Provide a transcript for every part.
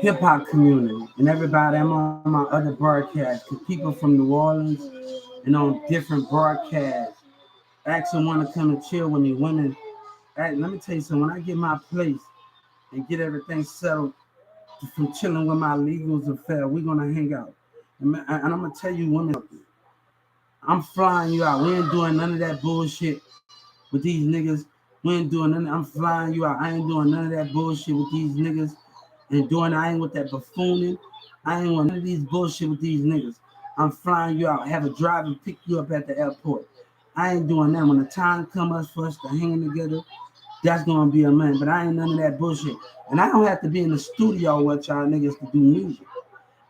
hip hop community and everybody. I'm on my other broadcasts. People from New Orleans and on different broadcasts actually want to come and chill with me. Women, let me tell you something. When I get my place and get everything settled from chilling with my legals affair, we're gonna hang out. And I'm gonna tell you, women, I'm flying you out. We ain't doing none of that bullshit with these niggas. We ain't doing none. I'm flying you out. I ain't doing none of that bullshit with these niggas. And doing, I ain't with that buffooning. I ain't with none of these bullshit with these niggas. I'm flying you out. Have a driver pick you up at the airport. I ain't doing that. When the time comes for us to hang together, that's gonna be a man. But I ain't none of that bullshit. And I don't have to be in the studio with y'all niggas to do music.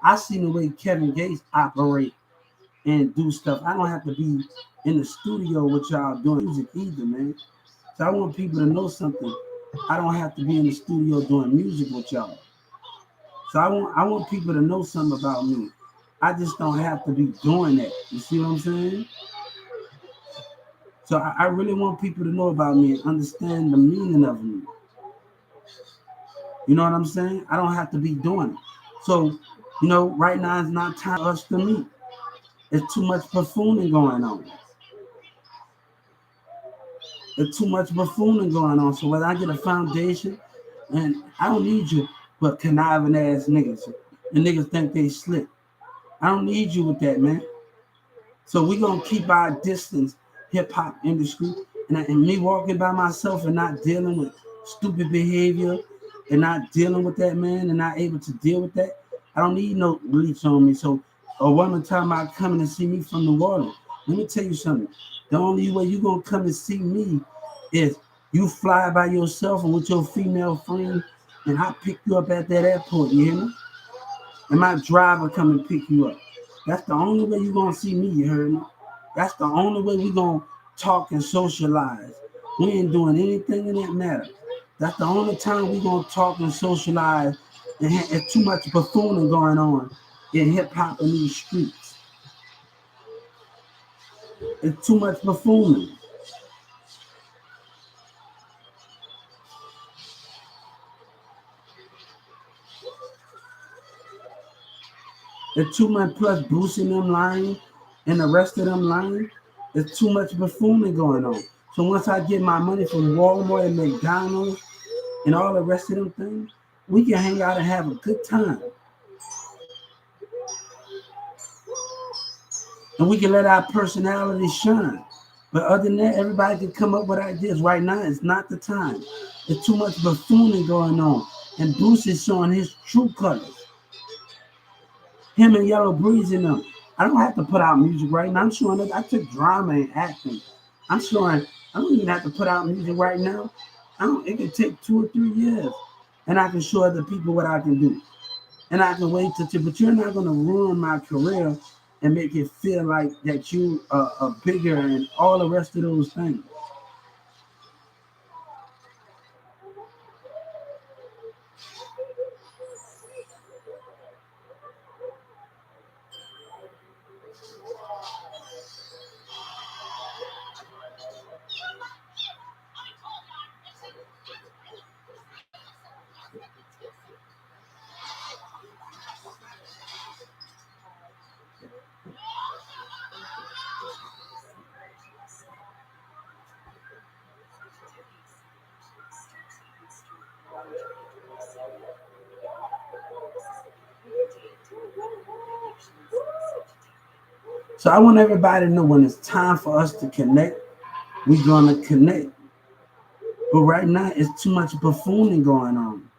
I seen the way Kevin Gates operate and do stuff. I don't have to be in the studio with y'all doing music either, man. So I want people to know something. I don't have to be in the studio doing music with y'all. So I want people to know something about me. I just don't have to be doing that. You see what I'm saying? So I really want people to know about me and understand the meaning of me. You know what I'm saying? I don't have to be doing it. So, right now it's not time for us to meet. There's too much buffooning going on. There's too much buffooning going on. So whether I get a foundation, and I don't need you, but conniving ass niggas. And niggas think they slick. I don't need you with that, man. So we gonna keep our distance, hip hop industry, and me walking by myself and not dealing with stupid behavior and not dealing with that, man, and not able to deal with that. I don't need no leech on me. So a woman talking about coming to see me from New Orleans. Let me tell you something. The only way you gonna come and see me is you fly by yourself and with your female friend, and I pick you up at that airport. You hear me? And my driver come and pick you up. That's the only way you gonna see me. You heard me? That's the only way we gonna talk and socialize. We ain't doing anything in that matter. That's the only time we gonna talk and socialize. And it's too much buffooning going on in hip hop in these streets. It's too much buffooning. It's too much, plus boosting them lying and the rest of them lying. There's too much buffooning going on. So once I get my money from Walmart and McDonald's and all the rest of them things, we can hang out and have a good time. And we can let our personality shine. But other than that, everybody can come up with ideas. Right now, it's not the time. There's too much buffooning going on. And Bruce is showing his true colors. Him and Yellow Breeze in them. I don't have to put out music right now. I'm showing that I took drama and acting. I'm showing I don't even have to put out music right now. It can take 2 or 3 years. And I can show other people what I can do. And I can wait but you're not gonna ruin my career and make it feel like that you are bigger and all the rest of those things. So I want everybody to know when it's time for us to connect, we're gonna connect. But right now, it's too much buffooning going on.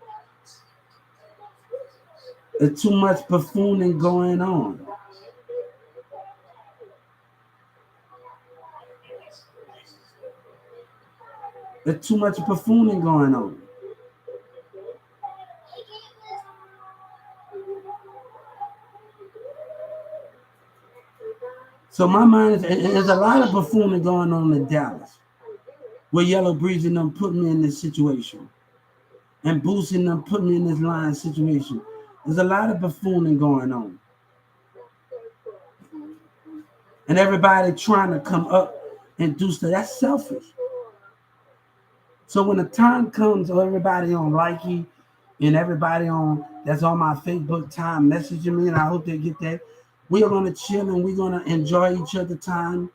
There's too much buffooning going on. There's too much buffooning going on. So my mind is, there's a lot of buffooning going on in Dallas, where Yellow Breeze and them put me in this situation, and boosting them put me in this line situation. There's a lot of buffooning going on, and everybody trying to come up and do stuff. That's selfish. So when the time comes, or everybody don't like you, and everybody on that's on my Facebook time messaging me, and I hope they get that. We are gonna chill and we're gonna enjoy each other time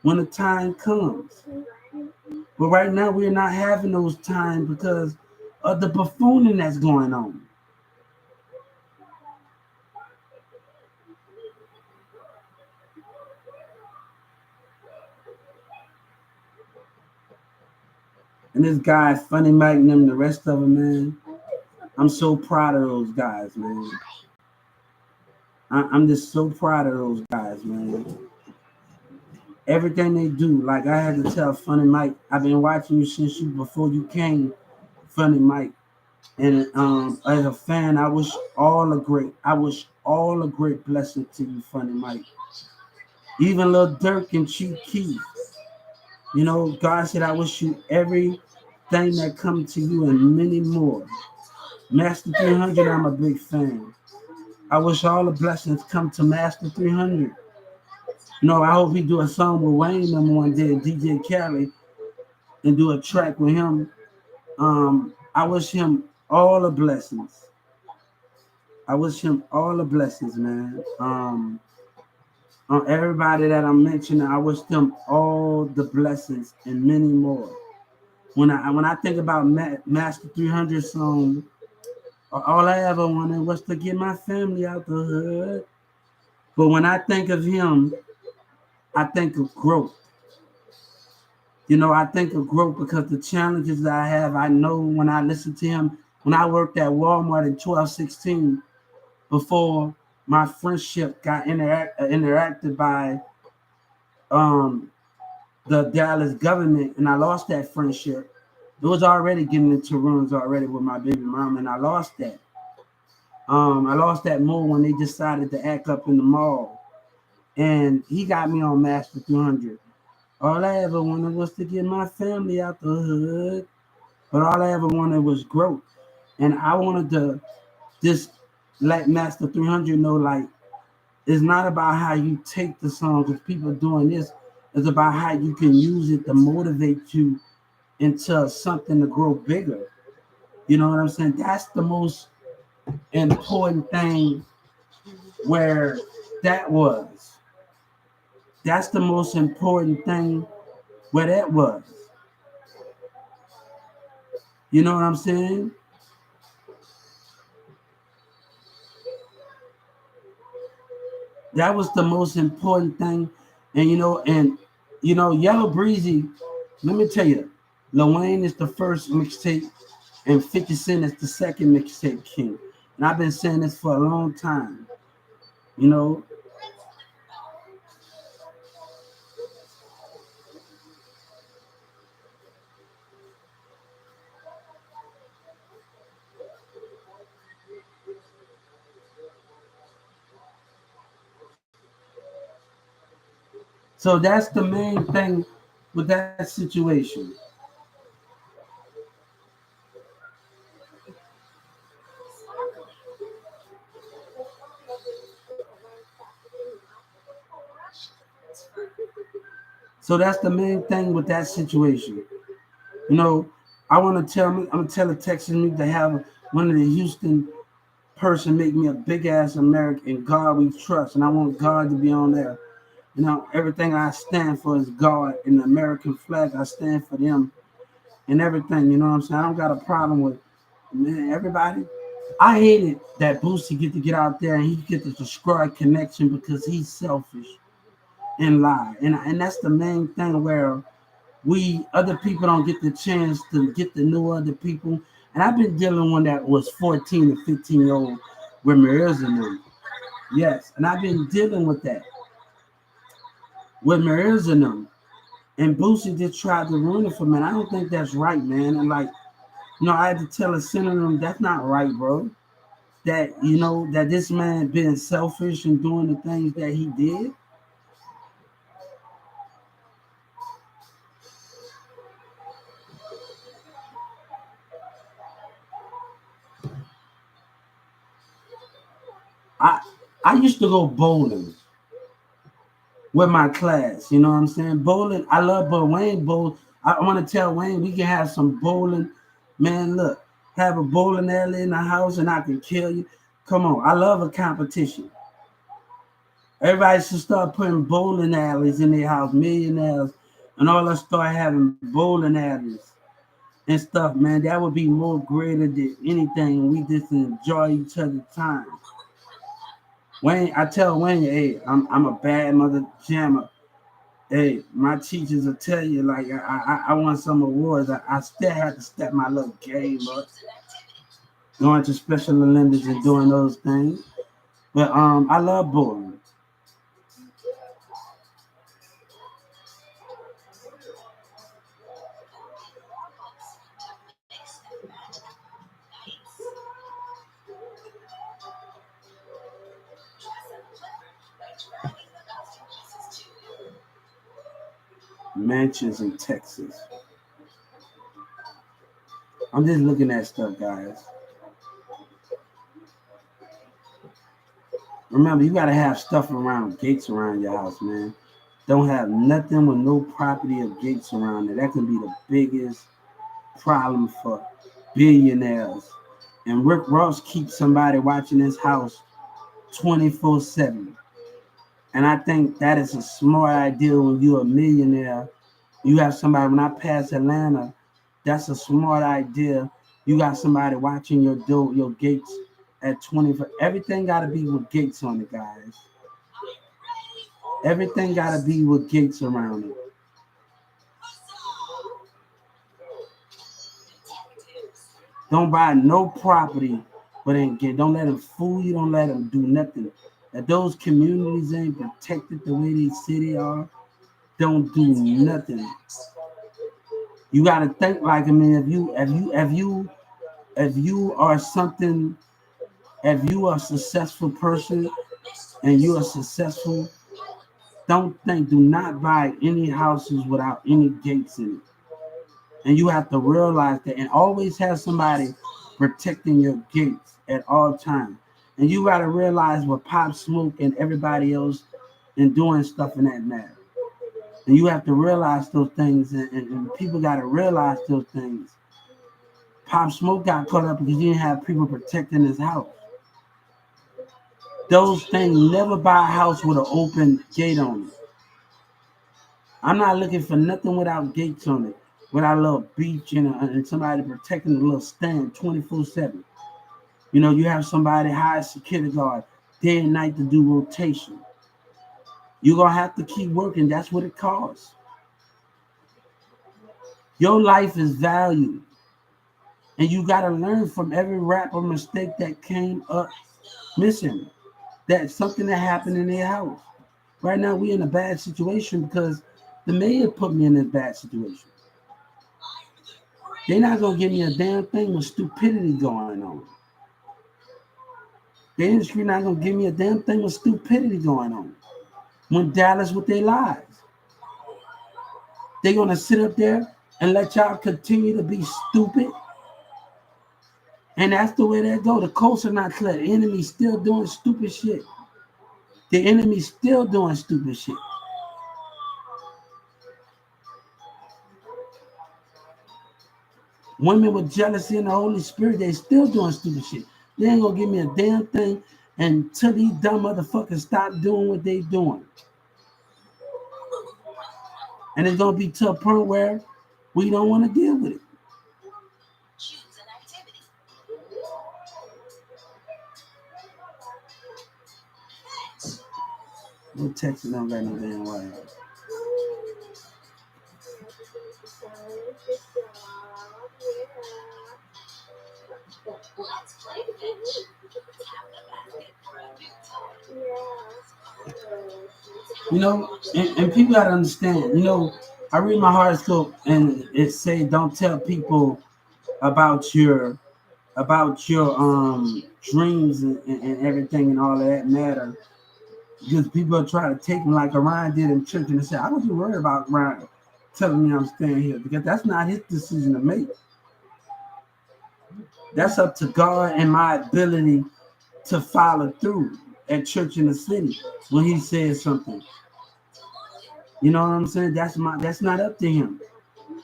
when the time comes. But right now we're not having those times because of the buffooning that's going on. And this guy, Funny Mike, and them, the rest of them, man. I'm so proud of those guys, man. I'm just so proud of those guys, man. Everything they do, like I had to tell Funny Mike, I've been watching you since you before you came, Funny Mike. And as a fan, I wish all a great blessing to you, Funny Mike. Even Lil Durk and Chief Keef. You know, God said, I wish you everything that come to you and many more. Master 300, I'm a big fan. I wish all the blessings come to Master 300. You know, I hope he do a song with Wayne them one day, DJ Khaled, and do a track with him. I wish him all the blessings. I wish him all the blessings, man. On everybody that I'm mentioning, I wish them all the blessings and many more. When I think about Master 300 song, all I ever wanted was to get my family out the hood. But when I think of him, I think of growth. You know, I think of growth because the challenges that I have, I know when I listen to him, when I worked at Walmart in 1216, before my friendship got interacted by um, the Dallas government, and I lost that friendship. It was already getting into ruins already with my baby mom, and I lost that. I lost that more when they decided to act up in the mall. And he got me on Master 300. All I ever wanted was to get my family out the hood. But all I ever wanted was growth. And I wanted to just let Master 300 know, like, it's not about how you take the song, because people doing this. It's about how you can use it to motivate you into something to grow bigger. You know what I'm saying? That's the most important thing where that was. That's the most important thing where that was. You know what I'm saying? That was the most important thing. And Yellow Breezy, let me tell you, Lil Wayne is the first mixtape and 50 Cent is the second mixtape king. And I've been saying this for a long time. You know, so that's the main thing with that situation. So that's the main thing with that situation. You know, I want to tell me, I'm gonna tell the Texas me to have one of the Houston person make me a big ass American. God we trust, and I want God to be on there. You know, everything I stand for is God, and the American flag. I stand for them and everything. You know what I'm saying? I don't got a problem with, man, everybody. I hated that Boosie get out there and he get to destroy connection because he's selfish and lie, and that's the main thing where we other people don't get the chance to get to know other people. And I've been dealing with one that was 14 and 15-year-old Ramirez and them. Yes, and I've been dealing with that with Ramirez and them. And Boosie just tried to ruin it for me. And I don't think that's right, man. And like, I had to tell a senator that's not right, bro. That that this man being selfish and doing the things that he did. I I used to go bowling with my class. You know what I'm saying? Bowling. I love, but Wayne bowl. I want to tell Wayne we can have some bowling. Man, look, have a bowling alley in the house and I can kill you. Come on, I love a competition. Everybody should start putting bowling alleys in their house, millionaires, and all us start having bowling alleys and stuff, man. That would be more greater than anything. We just enjoy each other's time. Wayne, I tell Wayne, hey, I'm a bad mother jammer. Hey, my teachers will tell you like I want some awards. I still have to step my little game up, going to special Olympics and doing those things. But I love bowling. Mansions in Texas. I'm just looking at stuff, guys. Remember, you gotta have stuff around gates around your house, man. Don't have nothing with no property or gates around it. That can be the biggest problem for billionaires. And Rick Ross keeps somebody watching his house 24/7. And I think that is a smart idea when you're a millionaire. You have somebody, when I pass Atlanta, that's a smart idea. You got somebody watching your door, your gates at 24. Everything got to be with gates on it, guys. Everything got to be with gates around it. Don't buy no property, but don't let them fool you. Don't let them do nothing. If those communities ain't protected the way they say they are, don't do nothing. You got to think like, I mean, if you are something, if you are a successful person and you are successful, do not buy any houses without any gates in it. And you have to realize that, and always have somebody protecting your gates at all times. And you got to realize what Pop Smoke and everybody else and doing stuff in that matter. And you have to realize those things, and people got to realize those things. Pop Smoke got caught up because he didn't have people protecting his house. Those things, never buy a house with an open gate on it. I'm not looking for nothing without gates on it, without a little beach and somebody protecting the little stand 24/7. You know, you have somebody hire security guard day and night to do rotation. You're going to have to keep working. That's what it costs. Your life is valued. And you got to learn from every rap or mistake that came up missing. That's something that happened in their house. Right now, we in a bad situation because the mayor put me in this bad situation. They're not going to give me a damn thing with stupidity going on. The industry not going to give me a damn thing with stupidity going on. When Dallas with their lies. They're going to sit up there and let y'all continue to be stupid. And that's the way that go. The coasts are not clear. The enemy's still doing stupid shit. The enemy's still doing stupid shit. Women with jealousy and the Holy Spirit, they still doing stupid shit. They ain't gonna give me a damn thing until these dumb motherfuckers stop doing what they doing. And it's gonna be to a point where we don't want to deal with it. No Texas don't got no damn way. You know, and people gotta understand, you know, I read my horoscope and it say don't tell people about your dreams and everything and all of that matter. Because people are trying to take me like Orion did in church and they say, I wasn't worried about Orion telling me I'm staying here because that's not his decision to make. That's up to God and my ability to follow through at church in the city when he says something. You know what I'm saying? That's not up to him.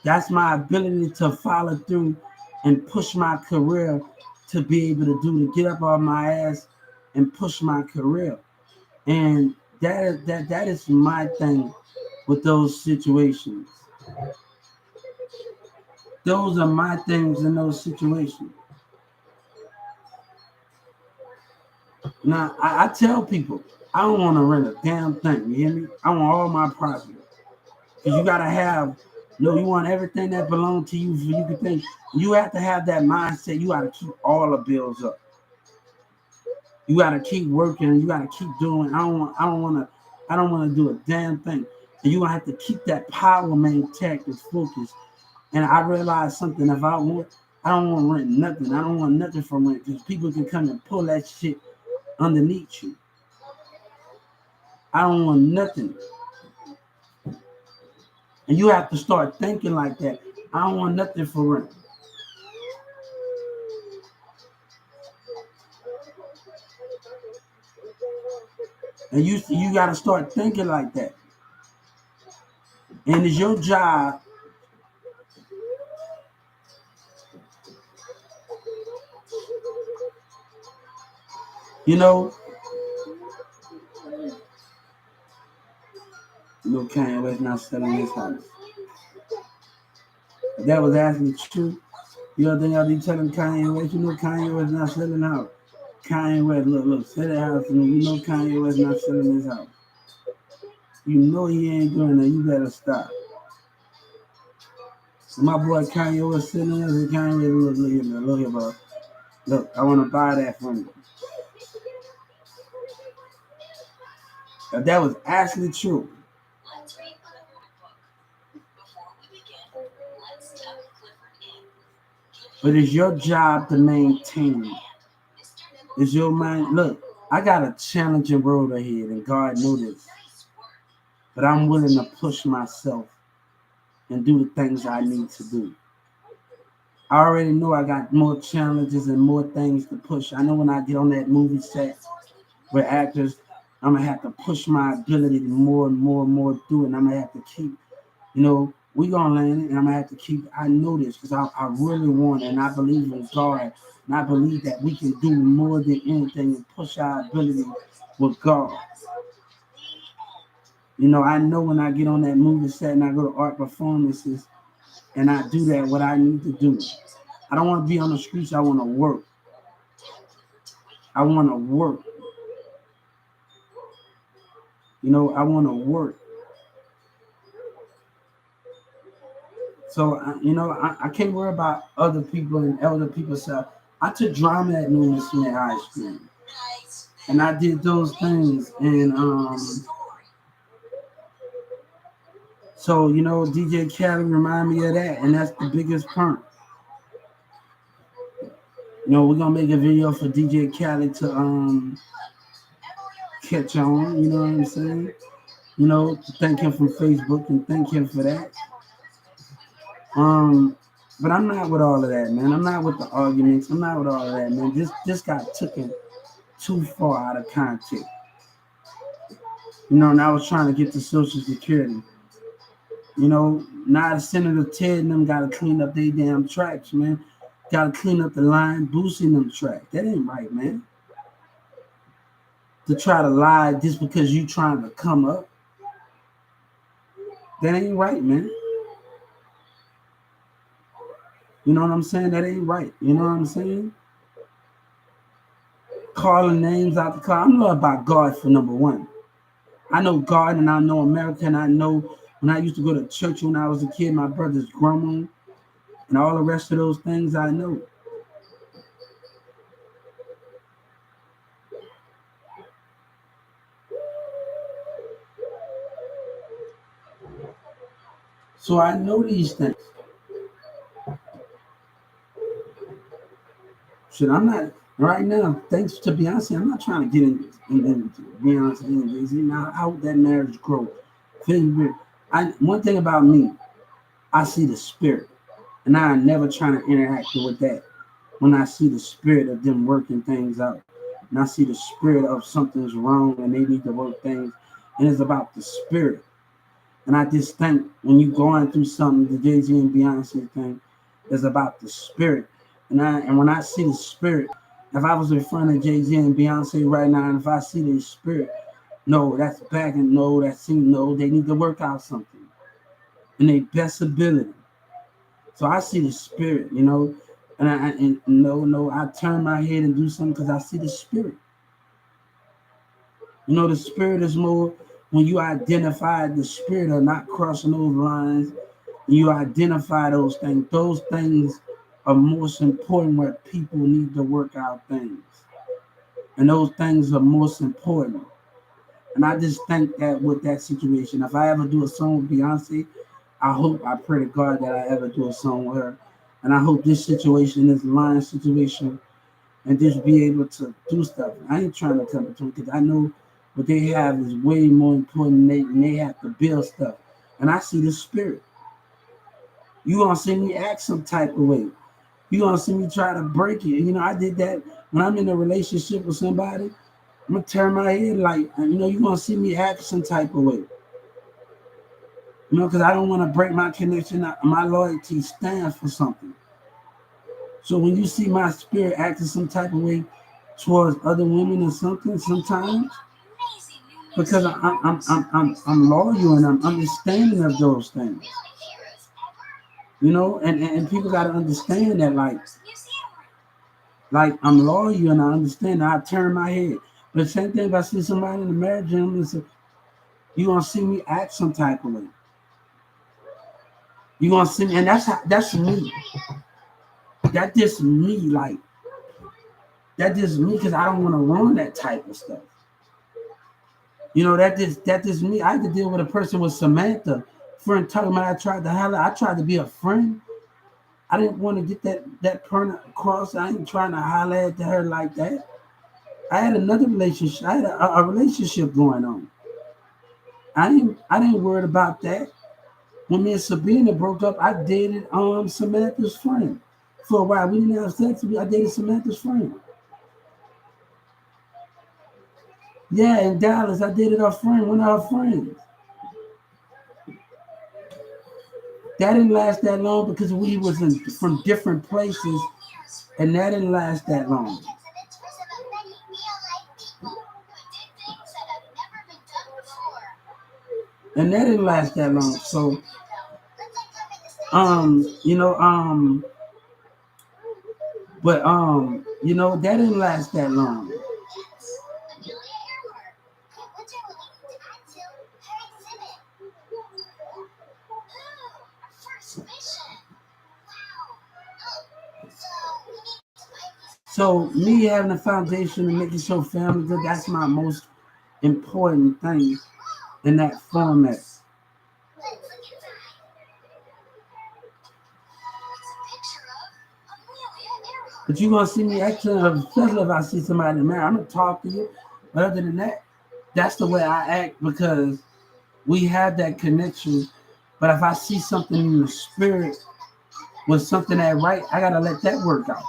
That's my ability to follow through and push my career to be able to get up on my ass and push my career. And that is my thing with those situations. Those are my things in those situations. Now I tell people I don't want to rent a damn thing. You hear me? I want all my property. Because you gotta have, you want everything that belongs to you for you can think. You have to have that mindset. You gotta keep all the bills up. You gotta keep working. You gotta keep doing. I don't want to do a damn thing. And you gonna have to keep that power maintained and focused. And I realized something. If I don't want to rent nothing. I don't want nothing from rent because people can come and pull that shit underneath you. I don't want nothing. And you have to start thinking like that. I don't want nothing for rent. And you got to start thinking like that. And it's your job Kanye West not selling his house. If that was actually true, you don't think I'll be telling Kanye West, Kanye West not selling the house. Kanye West, look, sell the house to me. Kanye West not selling his house. He ain't doing that. You better stop. So my boy Kanye West sitting there and Kanye, look here, bro. Look, I want to buy that from you. If that was actually true. But it's your job to maintain. It's your mind. Look, I got a challenging road ahead, and God knows this. But I'm willing to push myself and do the things I need to do. I already know I got more challenges and more things to push. I know when I get on that movie set with actors, I'm going to have to push my ability to more and more and more through it. And I'm going to have to keep, we going to land it, and I'm going to have to keep, I know this because I really want it, and I believe in God, and I believe that we can do more than anything and push our ability with God. I know when I get on that movie set and I go to art performances and I do that, what I need to do. I don't want to be on the streets. I want to work. I want to work. I want to work. So, I can't worry about other people and elder people stuff. I took drama at Newman Smith High School. And I did those things. And, so, DJ Khaled remind me of that. And that's the biggest part. We're going to make a video for DJ Khaled to catch on. You know what I'm saying? To thank him from Facebook and thank him for that. But I'm not with all of that, man. I'm not with the arguments. I'm not with all of that, man. This got taken too far out of context. And I was trying to get to Social Security. Now Senator Ted and them got to clean up their damn tracks, man. Got to clean up the line, boosting them tracks. That ain't right, man. To try to lie just because you trying to come up. That ain't right, man. You know what I'm saying? That ain't right. You know what I'm saying? Calling names out the car. I'm loved by God for number one. I know God and I know America, and I know when I used to go to church when I was a kid, my brother's grandma and all the rest of those things I know. So I know these things. Shit, I'm not right now. Thanks to Beyonce, I'm not trying to get into Beyonce and Jay-Z. Now, I hope that marriage grows. One thing about me, I see the spirit, and I'm never trying to interact with that. When I see the spirit of them working things out, and I see the spirit of something's wrong and they need to work things, and it's about the spirit. And I just think when you're going through something, the Jay-Z and Beyonce thing is about the spirit. And when I see the spirit, if I was in front of Jay Z and Beyonce right now, and if I see the spirit, no, that's back and no, that's sing, no, they need to work out something in their best ability. So I see the spirit, and no, I turn my head and do something because I see the spirit. The spirit is more when you identify the spirit are not crossing those lines. You identify those things. Those things are most important where people need to work out things. And those things are most important. And I just think that with that situation, if I ever do a song with Beyonce, I pray to God that I ever do a song with her. And I hope this situation, this line situation, and just be able to do stuff. I ain't trying to come between because I know what they have is way more important and they have to build stuff. And I see the spirit. You gonna see me act some type of way. You gonna see me try to break it. I did that when I'm in a relationship with somebody. I'm gonna turn my head like, you gonna see me act some type of way. Because I don't want to break my connection. My loyalty stands for something. So when you see my spirit acting some type of way towards other women or something, sometimes because I'm loyal and I'm understanding of those things. And people got to understand that like I'm loyal and I understand that I turn my head. But same thing if I see somebody in the marriage gym, you gonna see me act some type of way. You gonna see me, and that's me. That just me, like that just me because I don't want to run that type of stuff. That just me. I had to deal with a person with Samantha, friend talking about I tried to holler. I tried to be a friend. I didn't want to get that point across. I ain't trying to holler at her like that. I had another relationship. I had a relationship going on. I didn't worry about that. When me and Sabina broke up, I dated Samantha's friend. For a while, we didn't have sex. I dated Samantha's friend. Yeah, in Dallas, I dated her friend, one of her friends. That didn't last that long because we was from different places, and that didn't last that long. And that didn't last that long. So, um, you know, um, that didn't last that long. So me having a foundation and making sure family good, that's my most important thing in that format. But you're gonna see me acting, especially if I see somebody married. I'm gonna talk to you. But other than that, that's the way I act because we have that connection. But if I see something in the spirit with something that right, I gotta let that work out.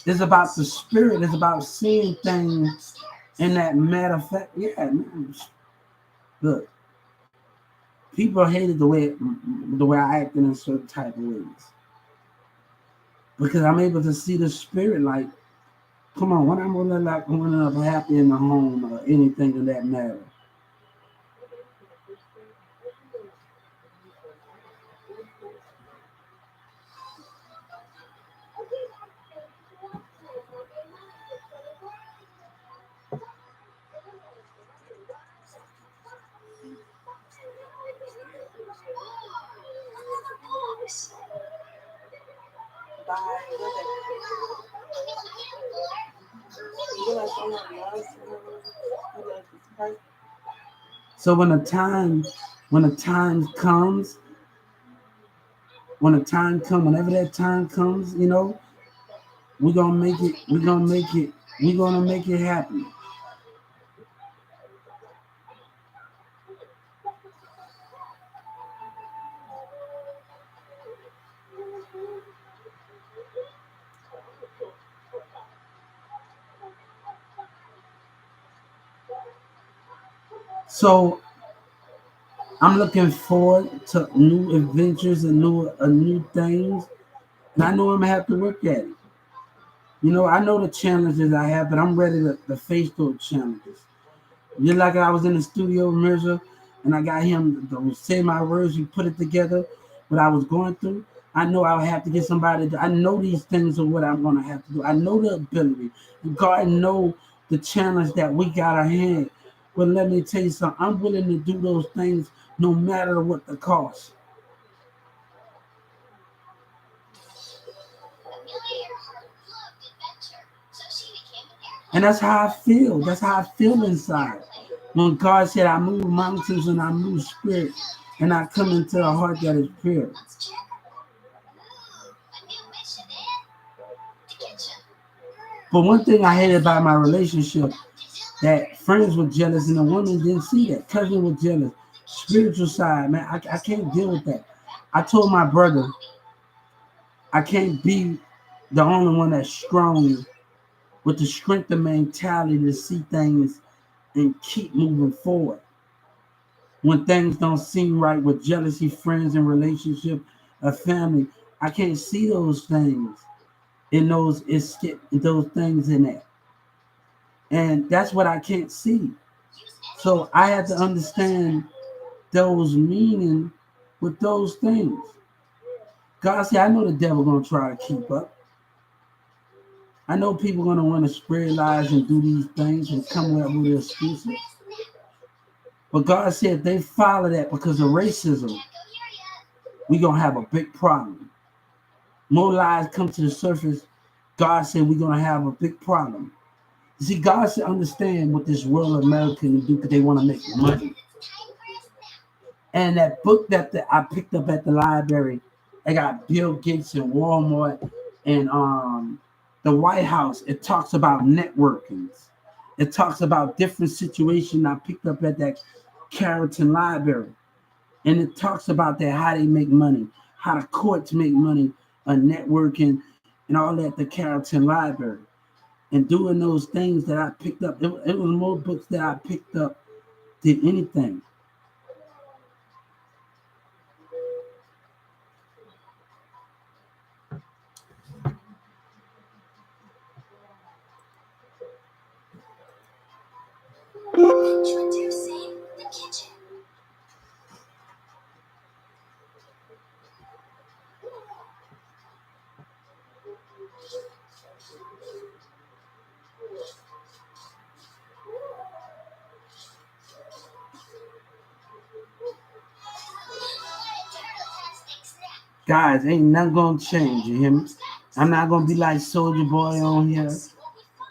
It's about the spirit. It's about seeing things in that matter of fact. Yeah, man. Look, people hated the way I acted in certain type of ways because I'm able to see the spirit. Like, come on, when I'm really like when I'm happy in the home or anything of that matter. So whenever that time comes, we're gonna make it. We're gonna make it. We're gonna make it happen. So I'm looking forward to new adventures and new things, and I know I'm gonna have to work at it. I know the challenges I have, but I'm ready to face those challenges. Just like I was in the studio with Mirza and I got him to say my words, you put it together, what I was going through. I know I'll have to get somebody I know these things are what I'm gonna have to do. I know the ability. God know the challenge that we got ahead. But let me tell you something, I'm willing to do those things no matter what the cost. And that's how I feel. That's how I feel inside. When God said, I move mountains and I move spirits, and I come into a heart that is pure. But one thing I hated about my relationship, that friends were jealous and the woman didn't see that. Cousin was jealous. Spiritual side, man, I can't deal with that. I told my brother, I can't be the only one that's strong with the strength and mentality to see things and keep moving forward. When things don't seem right with jealousy, friends and relationship, a family, I can't see those things in those things in that. And that's what I can't see. So I had to understand those meaning with those things. God said, I know the devil gonna try to keep up. I know people gonna want to spread lies and do these things and come up with excuses. But God said if they follow that because of racism, we gonna have a big problem. More lies come to the surface. God said we're gonna have a big problem. You see, God should understand what this world of America can do because they want to make money. And that book I picked up at the library, I got Bill Gates and Walmart and the White House. It talks about networking. It talks about different situations I picked up at that Carrollton Library. And it talks about that how they make money, how the courts make money, networking, and all that at the Carrollton Library. And doing those things that I picked up, it was more books that I picked up than anything. Introducing the kitchen. Guys, ain't nothing gonna change, you hear me? I'm not gonna be like Soldier Boy on here.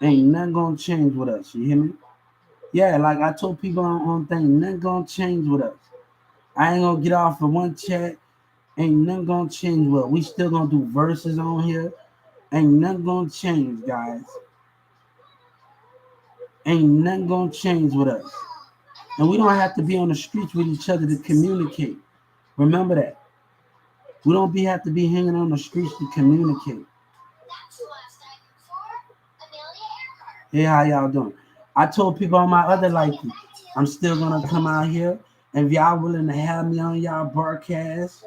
Ain't nothing gonna change with us, you hear me? Yeah, like I told people on thing, nothing gonna change with us. I ain't gonna get off of one chat. Ain't nothing gonna change with us. We still gonna do verses on here. Ain't nothing gonna change, guys. Ain't nothing gonna change with us. And we don't have to be on the streets with each other to communicate. Remember that. We don't have to be hanging on the streets to communicate. Hey, how y'all doing? I told people on my other liking, I'm still gonna come out here, and if y'all willing to have me on y'all broadcast,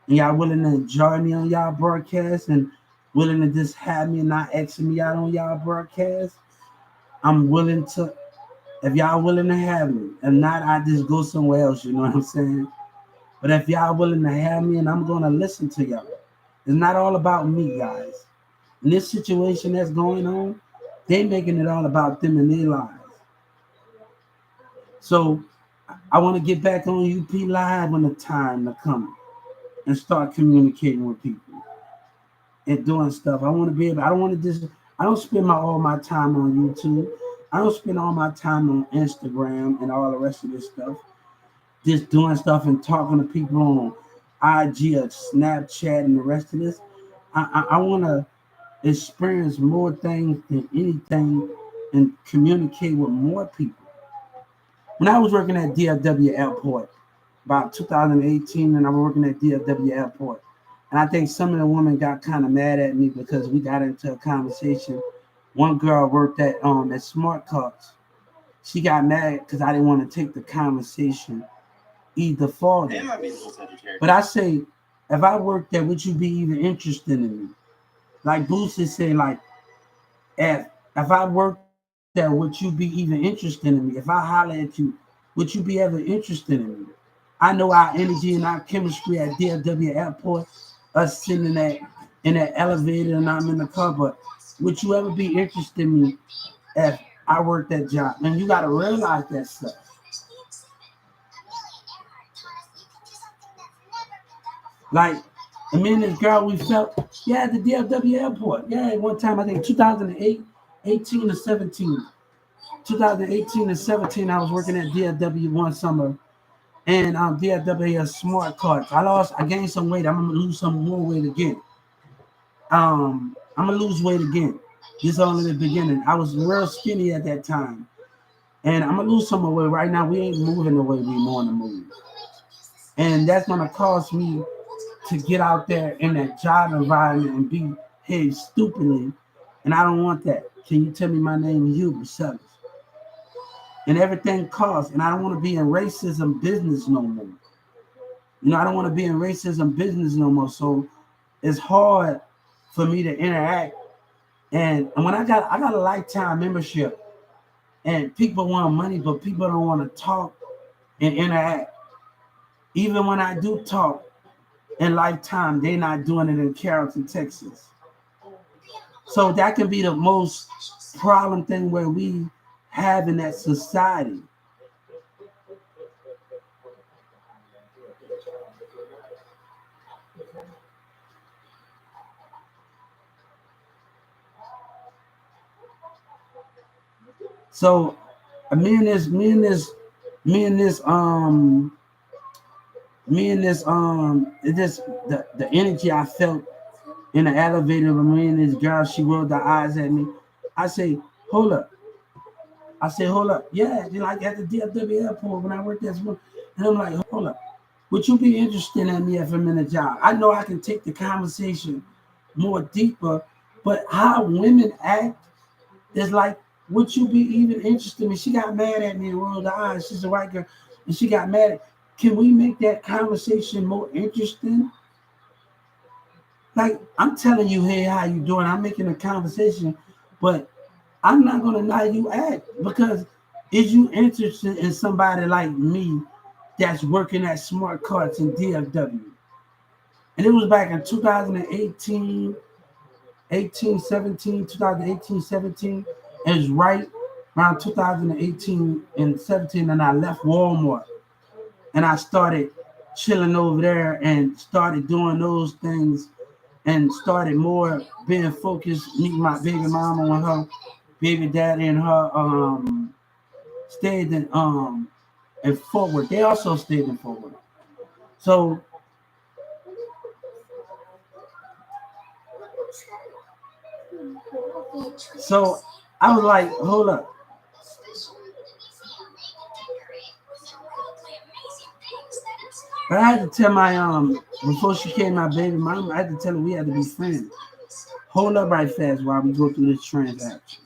and y'all willing to join me on y'all broadcast, and willing to just have me and not asking me out on y'all broadcast, I'm willing to. If y'all willing to have me, and not, I just go somewhere else. You know what I'm saying? But if y'all willing to have me, and I'm gonna listen to y'all, it's not all about me, guys. In this situation that's going on, they making it all about them and their lives. So I want to get back on UP Live when the time to come and start communicating with people and doing stuff. I want to be able. I don't want to just. I don't spend all my time on YouTube. I don't spend all my time on Instagram and all the rest of this stuff. Just doing stuff and talking to people on IG or Snapchat and the rest of this. I want to experience more things than anything and communicate with more people. When I was working at DFW Airport about 2018, and I was working at DFW Airport, and I think some of the women got kind of mad at me because we got into a conversation. One girl worked at Smart Cards. She got mad because I didn't want to take the conversation either for them. But I say, if I worked there, would you be even interested in me? Like Boosie said, like if if I worked there, would you be even interested in me? If I holler at you, would you be ever interested in me? I know our energy and our chemistry at DFW Airport, us sitting in that elevator and I'm in the car, but would you ever be interested in me if I worked that job? And you gotta realize that stuff. Like, and me and this girl, we felt, yeah, at the DFW airport. Yeah, one time, I think 2008, 18 to 17. 2018 and 17, I was working at DFW one summer. And DFW has smart cards. I gained some weight. I'm going to lose some more weight again. I'm going to lose weight again. This is only the beginning. I was real skinny at that time. And I'm going to lose some more weight. Right now, we ain't moving the way we want to move. And that's going to cause me to get out there in that job environment and be paid stupidly. And I don't want that. Can you tell me my name is Hubert Sellers? And everything costs. And I don't want to be in racism business no more. You know, I don't want to be in racism business no more. So it's hard for me to interact. And when I got a lifetime membership and people want money, but people don't want to talk and interact. Even when I do talk in lifetime, they're not doing it in Carrollton, Texas. So that can be the most problem thing where we have in that society. So me and this, me and this, me and this, me and this, it just the energy I felt in the elevator with me and this girl, she rolled her eyes at me. I say, hold up. I say, hold up. Yeah, you like at the DFW airport when I worked there. And I'm like, hold up. Would you be interested in me if I'm in a job? I know I can take the conversation more deeper, but how women act is like, would you be even interested in me? She got mad at me and rolled her eyes. She's a white girl. And she got mad at, can we make that conversation more interesting? Like, I'm telling you, hey, how you doing? I'm making a conversation, but I'm not gonna lie you act because is you interested in somebody like me that's working at smart carts in DFW? And it was back in 2018, 2018, 17. It was right around 2018 and 17, and I left Walmart and I started chilling over there and started doing those things and started more being focused, meeting my baby mama and her baby daddy and her stayed in Fort Worth. They also stayed in Fort Worth. So so I was like, hold up. But I had to tell my before she came my baby mama, I had to tell her we had to be friends. Hold up right fast while we go through this transaction.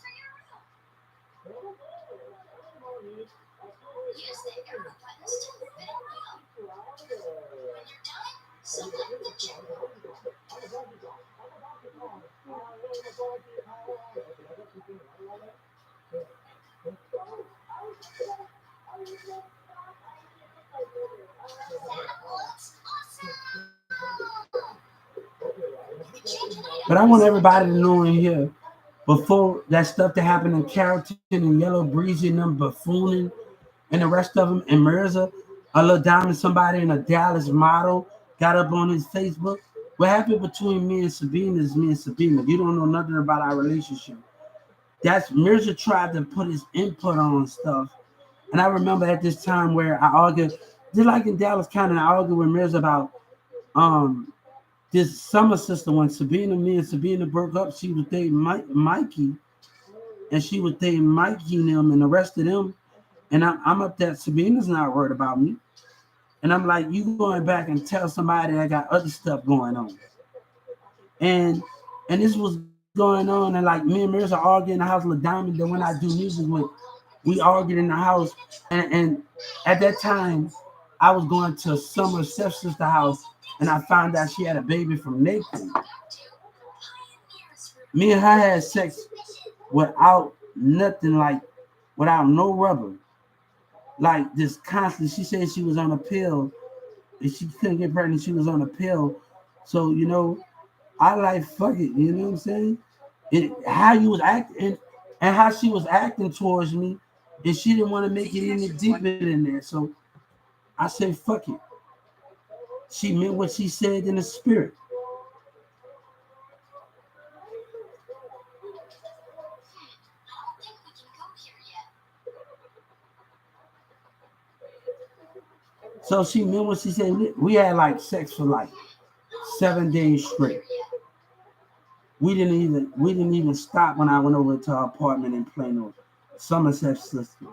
But I want everybody to know in here, before that stuff that happened in Carrollton and Yellow Breezy and them buffooning and the rest of them and Mirza, a little diamond, somebody in a Dallas model got up on his Facebook. What happened between me and Sabina is me and Sabina. You don't know nothing about our relationship. That's Mirza tried to put his input on stuff. And I remember at this time where I argued, just like in Dallas County, I argued with Mirza about um this summer sister when me and Sabina broke up, she was dating Mikey, and she was dating Mikey and them and the rest of them. And I'm up there, Sabina's not worried about me. And I'm like, you going back and tell somebody that got other stuff going on. And this was going on, and like me and Mirza arguing in the house with Diamond, then when I do music with, we argued in the house. And at that time, I was going to Summer's stepsister house and I found out she had a baby from Nathan. Me and her had sex without nothing, like without no rubber. Like this constantly. She said she was on a pill and she couldn't get pregnant, she was on a pill. So, I like fuck it, you know what I'm saying? How you was acting and how she was acting towards me, and she didn't want to make it any deeper than that. So I said, fuck it. She meant what she said in the spirit. So she meant what she said. We had like sex for like 7 days straight. We didn't even stop when I went over to her apartment in Plano, Somerset sister.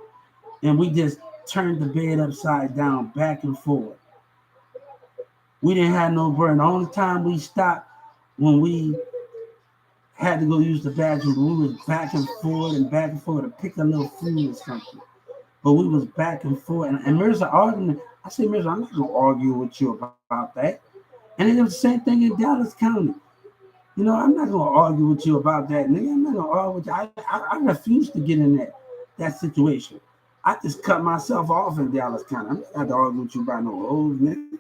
And we just turned the bed upside down, back and forth. We didn't have no burn. The only time we stopped when we had to go use the bathroom, but we was back and forth to pick a little food or something. But we was back and forth. And Mirza arguing. I said, Mirza, I'm not gonna argue with you about that. And it was the same thing in Dallas County. I'm not gonna argue with you about that, nigga. I'm not gonna argue with you. I refuse to get in that situation. I just cut myself off in Dallas County. I'm not gonna argue with you about no old nigga.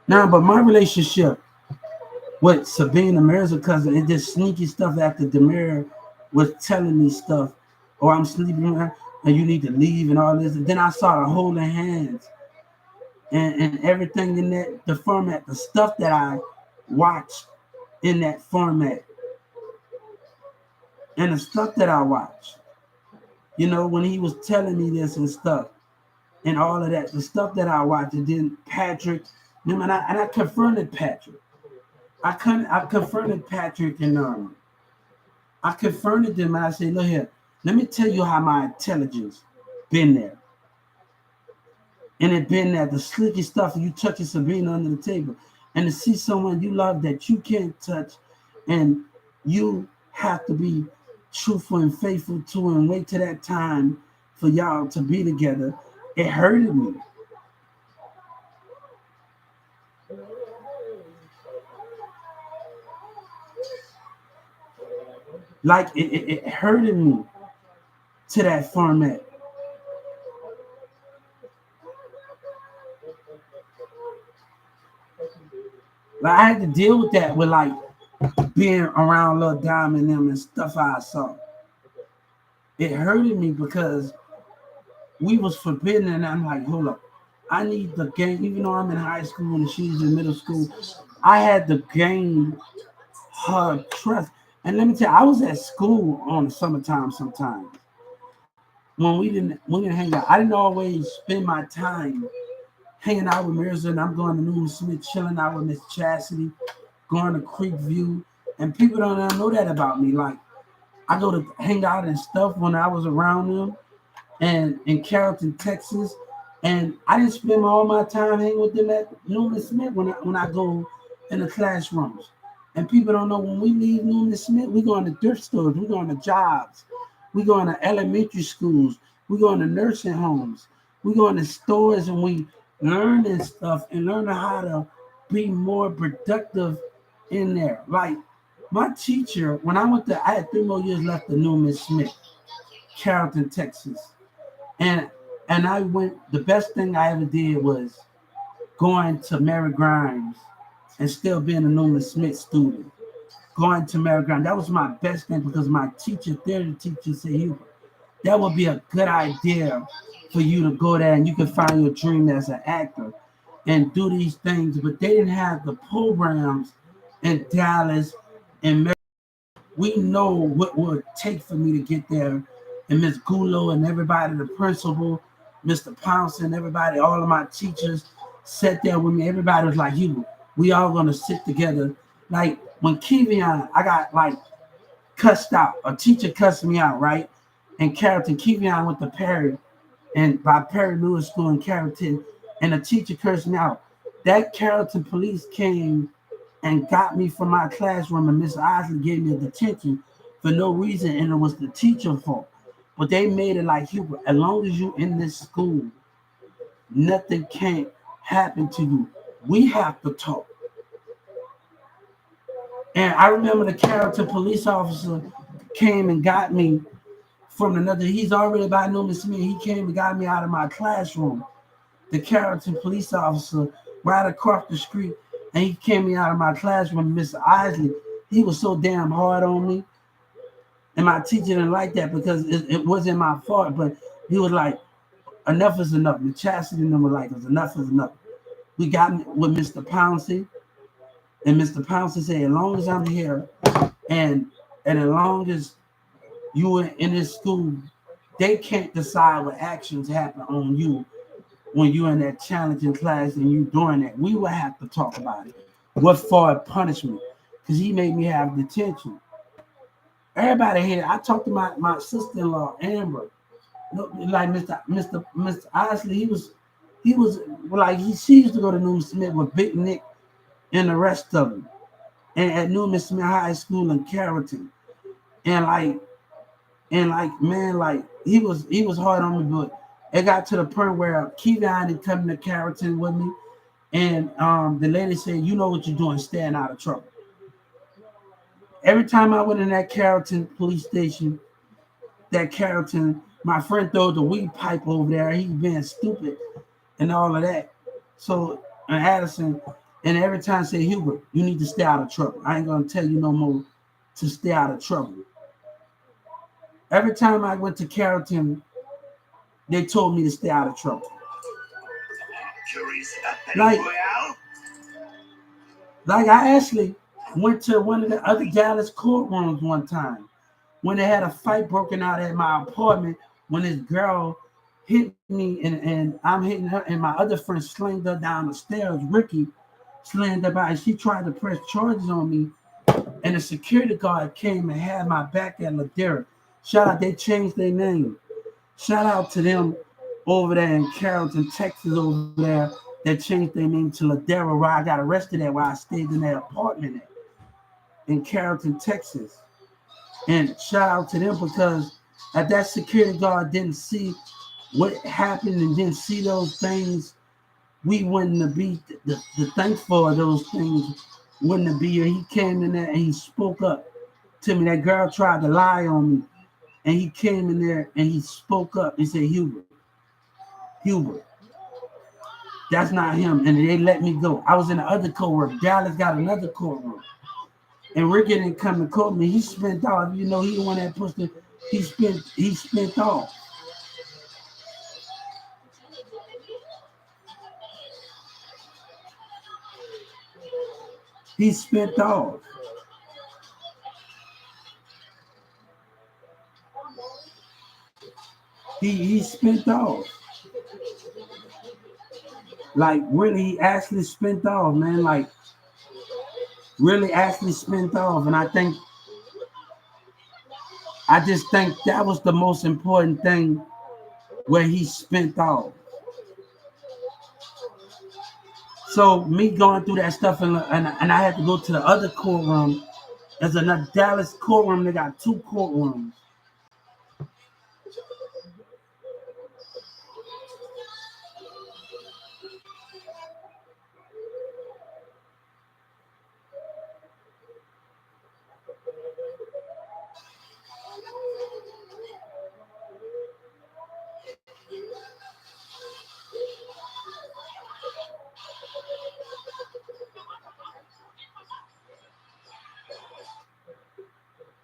Nah, but my relationship with Sabine, Amira's cousin, and just sneaky stuff after Demir was telling me stuff, or I'm sleeping with her, and you need to leave and all this. And then I saw her holding hands and everything in the format, the stuff that I watched in that format, and the stuff that I watched. When he was telling me this and stuff, and all of that, the stuff that I watched, and then Patrick, and I confronted Patrick. I confronted Patrick and I confronted them and I said, look here, let me tell you how my intelligence been there. And it been there, the slicky stuff, you touching Sabrina under the table. And to see someone you love that you can't touch and you have to be truthful and faithful to and wait till that time for y'all to be together, it hurted me. Like it hurted me to that format. Like I had to deal with that with like being around Lil Dime and them and stuff I saw. It hurted me because we was forbidden and I'm like, hold up. I need the game, even though I'm in high school and she's in middle school, I had to gain her trust. And let me tell you, I was at school on the summertime sometimes. When we didn't hang out. I didn't always spend my time hanging out with Mirza, and I'm going to Newman Smith, chilling out with Miss Chastity, going to Creek View. And people don't know that about me. Like I go to hang out and stuff when I was around them and in Carrollton, Texas. And I didn't spend all my time hanging with them at Newman Smith when I go in the classrooms. And people don't know when we leave Newman Smith, we going to thrift stores, we going to jobs, we going to elementary schools, we going to nursing homes, we going to stores and we learning stuff and learning how to be more productive in there. Like my teacher, when I had 3 more years left at Newman Smith, Carrollton, Texas. And I went, the best thing I ever did was going to Mary Grimes and still being a Newman Smith student. Going to Mary Grimes, that was my best thing because my teacher, theater teacher said, Hubert, that would be a good idea for you to go there and you can find your dream as an actor and do these things. But they didn't have the programs in Dallas and we know what it would take for me to get there. And Miss Gulo and everybody, the principal, Mr. Pounce and everybody, all of my teachers sat there with me. Everybody was like, you, we all gonna sit together. Like when Kevion, I got like cussed out. A teacher cussed me out, right? And Carrollton, Kevion went to Perry and by Perry Lewis School in Carrollton, and a teacher cursed me out. That Carrollton police came and got me from my classroom, and Miss Isley gave me a detention for no reason, and it was the teacher's fault. But they made it like, Hubert, as long as you in this school, nothing can't happen to you. We have to talk. And I remember the Carrollton police officer came and got me from another. He's already by Newman Smith. He came and got me out of my classroom. The Carrollton police officer right across the street, and he came me out of my classroom. Mr. Isley, he was so damn hard on me, and my teacher didn't like that because it wasn't my fault. But he was like, "Enough is enough." The Chastity and them were like, "Enough is enough." We got with Mr. Pouncey, and Mr. Pouncey said, "As long as I'm here, and as long as you are in this school, they can't decide what actions happen on you when you're in that challenging class and you doing that. We will have to talk about it. What for punishment? Because he made me have detention." Everybody here, I talked to my sister-in-law, Amber. Like Mr. Isley, he was like she used to go to Newman Smith with Big Nick and the rest of them. And at Newman Smith High School in Carrollton. And man, like he was hard on me, but it got to the point where Kevion didn't come to Carrollton with me, and the lady said, "You know what you're doing, staying out of trouble." Every time I went in that Carrollton police station, that Carrollton, my friend throws the weed pipe over there. He's being stupid and all of that. So and Addison, and every time I say, "Hubert, you need to stay out of trouble. I ain't gonna tell you no more to stay out of trouble." Every time I went to Carrollton, they told me to stay out of trouble. Like, like I actually went to one of the other Dallas courtrooms one time when they had a fight broken out at my apartment when this girl hit me and I'm hitting her and my other friend slammed her down the stairs. Ricky slammed her by and she tried to press charges on me. And the security guard came and had my back at Ladera. Shout out, they changed their name. Shout out to them over there in Carrollton, Texas, over there that changed their name to Ladera, where I got arrested at, where I stayed in that apartment at, in Carrollton, Texas. And shout out to them because if that security guard didn't see what happened and didn't see those things, we wouldn't have be the thankful for those things wouldn't have be here. He came in there and he spoke up to me. That girl tried to lie on me. And he came in there and he spoke up and said, Hubert, that's not him. And they let me go. I was in the other courtroom. Dallas got another courtroom. And Ricky didn't come to court me. He spent off. You know, he the one that pushed it. He spent off. He spent off. He spent off. Like really, he actually spent off, man. Like really actually spent off. And I just think that was the most important thing where he spent off. So me going through that stuff and I had to go to the other courtroom. There's another Dallas courtroom. They got two courtrooms.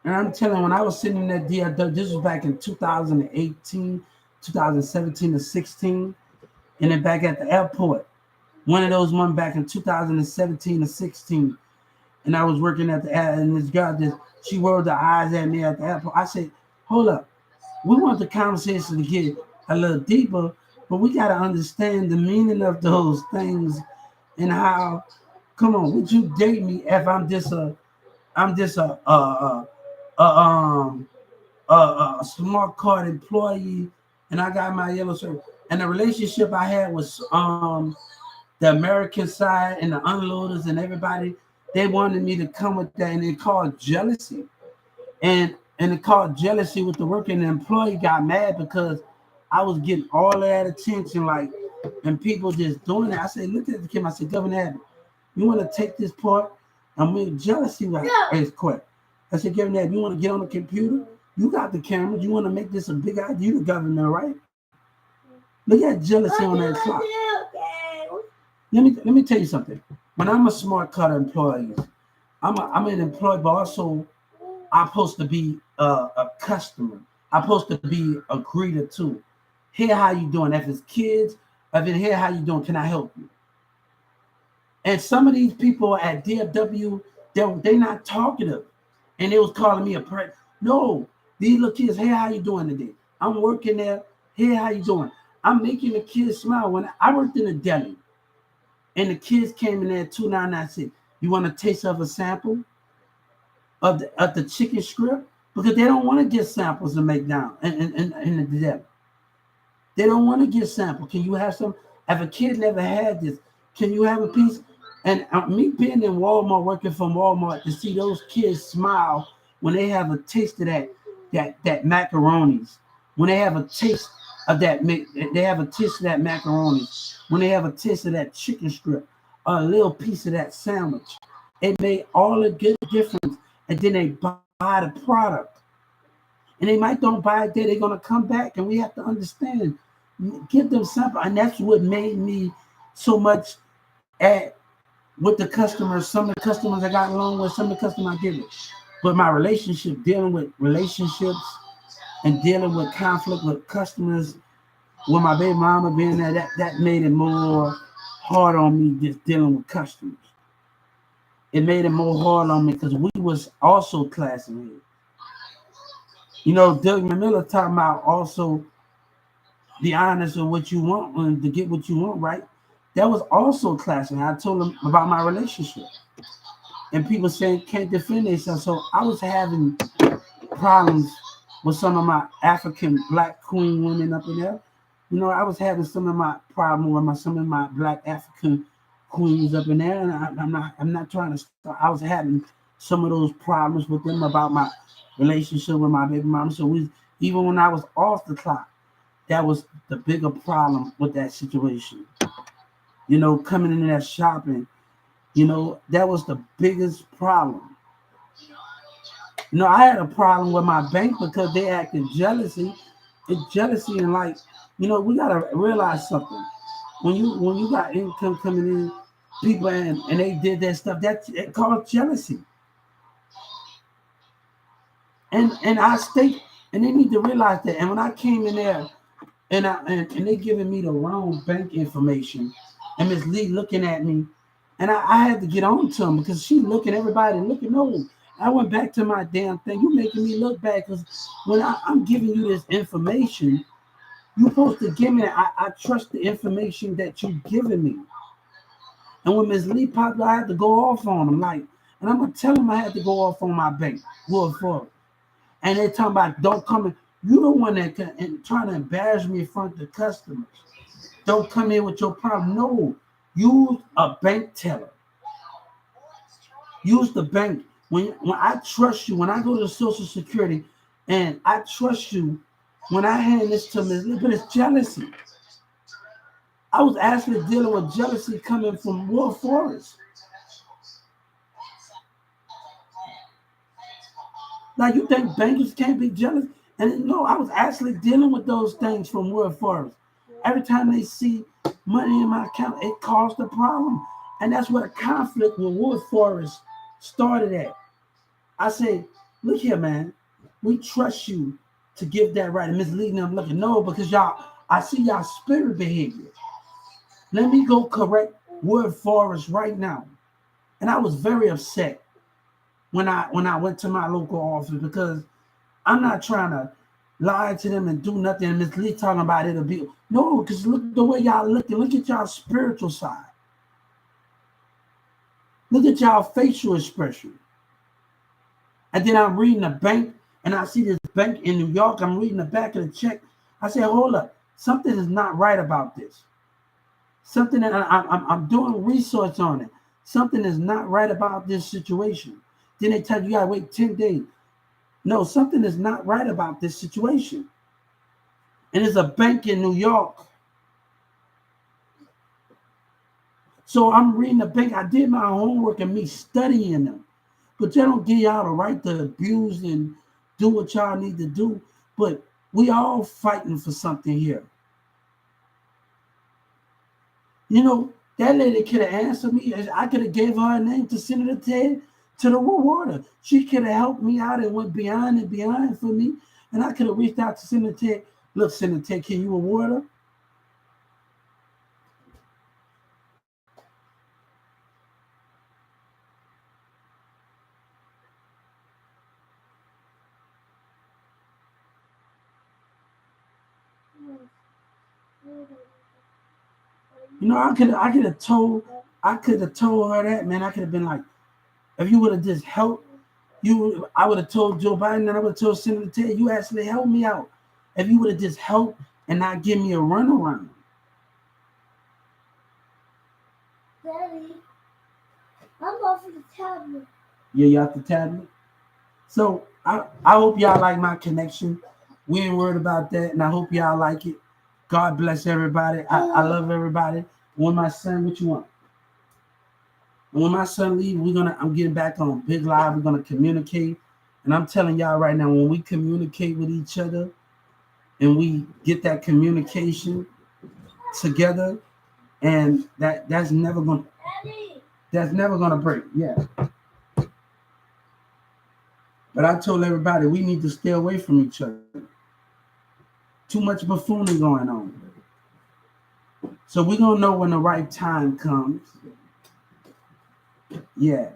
And I'm telling you, when I was sitting in that DIW, this was back in 2018, 2017 to 16, and then back at the airport. One of those one back in 2017 to 16. And I was working at the and this girl she rolled her eyes at me at the airport. I said, hold up. We want the conversation to get a little deeper, but we gotta understand the meaning of those things and how come on, would you date me if I'm just a smart card employee and I got my yellow shirt. And the relationship I had was the American side and the unloaders and everybody, they wanted me to come with that, and they called jealousy. And it called jealousy with the worker, and the employee got mad because I was getting all of that attention, like, and people just doing it. I said, look at the kid. I said, Governor Abbott, you want to take this part? And when jealousy is quick. I said, Governor Abbott, you want to get on the computer? You got the cameras. You want to make this a big idea? You the governor, right? Look at jealousy on that clock. Let me tell you something. When I'm a smart cutter employee, I'm an employee, but also I'm supposed to be a customer. I'm supposed to be a greeter too. Here, how you doing? If it's kids, if it's here, how you doing? Can I help you? And some of these people at DFW, they're not talkative, and they was calling me a prick. No, these little kids, hey, how you doing today? I'm working there. Hey, how you doing? I'm making the kids smile. When I worked in a deli, and the kids came in there at 2.99. You want a taste of a sample of the chicken strip? Because they don't want to get samples to make down in the deli. They don't want to get samples. Can you have some? If a kid never had this, can you have a piece? And me being in Walmart, working from Walmart, to see those kids smile when they have a taste of that macaronis, when they have a taste of that, they have a taste of that macaroni, when they have a taste of that chicken strip, or a little piece of that sandwich, it made all the good difference. And then they buy the product, and they might don't buy it there. They're gonna come back, and we have to understand, give them something, and that's what made me so much at with the customers. Some of the customers I got along with, some of the customers I didn't. But my relationship, dealing with relationships and dealing with conflict with customers, with my baby mama being there, that made it more hard on me just dealing with customers. It made it more hard on me because we was also classmates. You know, Doug Miller talking about also be honest with what you want and to get what you want, right? That was also classmate. I told him about my relationship. And people saying can't defend themselves. So I was having problems with some of my African black queen women up in there. You know, I was having some of my problem with some of my black African queens up in there, and I'm not trying to start. I was having some of those problems with them about my relationship with my baby mama. So even when I was off the clock, that was the bigger problem with that situation. You know, coming in there shopping, you know, that was the biggest problem. You know, I had a problem with my bank because they acted jealousy. It's jealousy, and like, you know, we gotta realize something. When you got income coming in, people and they did that stuff, that it caused jealousy. And I state, and they need to realize that. And when I came in there and they giving me the wrong bank information, and Miss Lee looking at me, and I had to get on to them because she looking, everybody looking. No, I went back to my damn thing. You making me look bad because when I'm giving you this information, you're supposed to give me that. I trust the information that you're giving me. And when Miss Lee popped, I had to go off on them. Like, and I'm gonna tell them I had to go off on my bank. Go for it. And they talking about don't come in. You the one that and trying to embarrass me in front of the customers. Don't come in with your problem. No, use a bank teller. Use the bank. When I trust you, when I go to Social Security, and I trust you, when I hand this to Ms. Lee, but it's jealousy. I was actually dealing with jealousy coming from Wolf Forest. Now you think bankers can't be jealous? And no, I was actually dealing with those things from Wolf Forest. Every time they see money in my account, it caused a problem. And that's where the conflict with Wolf Forest started at. I say, look here, man, we trust you to give that right. And Miss Lee, I'm looking, no, because y'all, I see y'all spirit behavior. Let me go correct Wood Forest right now. And I was very upset when I went to my local office because I'm not trying to lie to them and do nothing. And Miss Lee talking about it'll be no, because look the way y'all looking. Look at y'all spiritual side. Look at y'all facial expression. And then I'm reading a bank, and I see this bank in New York. I'm reading the back of the check. I say, hold up, something is not right about this. Something that I'm doing research on it. Something is not right about this situation. Then they tell you gotta wait 10 days. No, something is not right about this situation. And it's a bank in New York. So I'm reading the bank. I did my homework and me studying them. But they don't give y'all the right to abuse and do what y'all need to do. But we all fighting for something here. You know, that lady could have answered me. I could have gave her a name to Senator Ted to the rewarder. She could have helped me out and went beyond and beyond for me. And I could have reached out to Senator Ted. Look, Senator Ted, can you reward her? You know, I could have told her that, man. I could have been like, if you would have just helped, I would have told Joe Biden and I would have told Senator Ted, you actually helped me out. If you would have just helped and not give me a runaround. Daddy, I'm off the tablet. Yeah, you off the tablet? So I hope y'all like my connection. We ain't worried about that, and I hope y'all like it. God bless everybody. I love everybody. When my son, what you want? When my son leaves, I'm getting back on Big Live. We're gonna communicate. And I'm telling y'all right now, when we communicate with each other and we get that communication together, and that's never gonna break. Yeah. But I told everybody we need to stay away from each other. Too much buffooning going on. So we're gonna know when the right time comes. Yeah.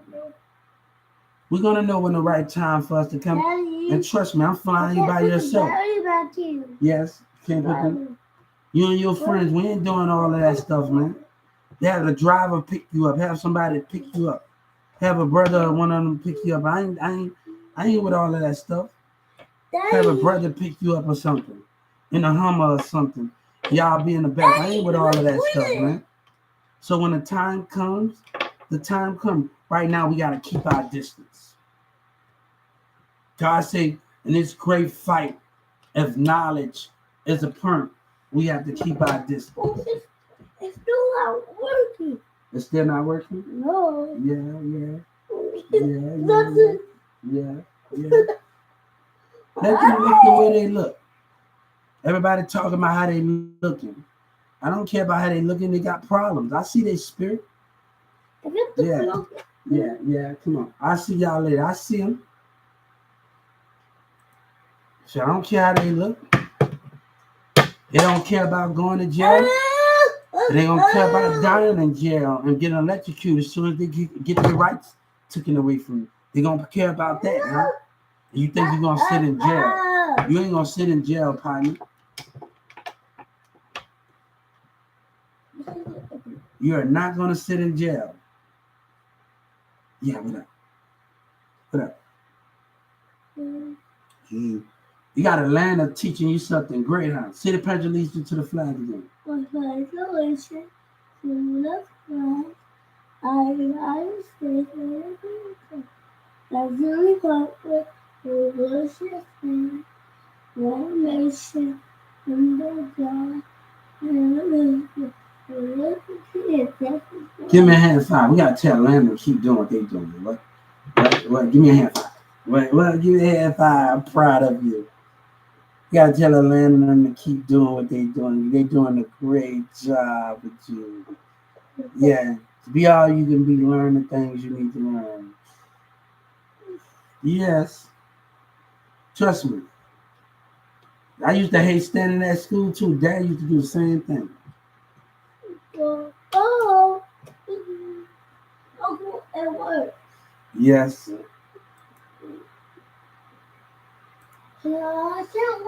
We're gonna know when the right time for us to come. Daddy, and trust me, I'm flying you by yourself. Back you. Yes, can't put them. You and your friends, we ain't doing all of that stuff, man. They have a driver pick you up, have somebody pick you up, have a brother, one of them pick you up. I ain't with all of that stuff. Daddy. Have a brother pick you up or something. In a Hummer or something. Y'all be in the back. I ain't with all of that stuff, man. So when the time comes, the time comes. Right now, we got to keep our distance. God say, in this great fight of knowledge is a perm, we have to keep our distance. It's still not working. It's still not working? No. Yeah. Nothing. Yeah. Let them look the way they look. Everybody talking about how they looking. I don't care about how they looking. They got problems. I see their spirit. Yeah. Come on. I'll see y'all later. I see them. So I don't care how they look. They don't care about going to jail. They don't care about dying in jail and getting electrocuted as soon as they get their rights taken away from you. They gonna care about that, huh? You think you're gonna sit in jail? You ain't gonna sit in jail, partner. You are not gonna sit in jail. Yeah, what up? You got a land of teaching you something great, huh? Say the Pledge of Allegiance to the flag again. I pledge allegiance to the flag of the United States of America, and the republic for which it stands, one nation, under God, indivisible. Give me a hand five. We gotta tell them to keep doing what they doing. What? Give me a hand five. What? Give me a hand five. I'm proud of you. You gotta tell Atlanta and to keep doing what they doing. They doing a great job with you. Yeah, to be all you can be, learn the things you need to learn. Yes, trust me. I used to hate standing at school too. Dad used to do the same thing. It works. Yes.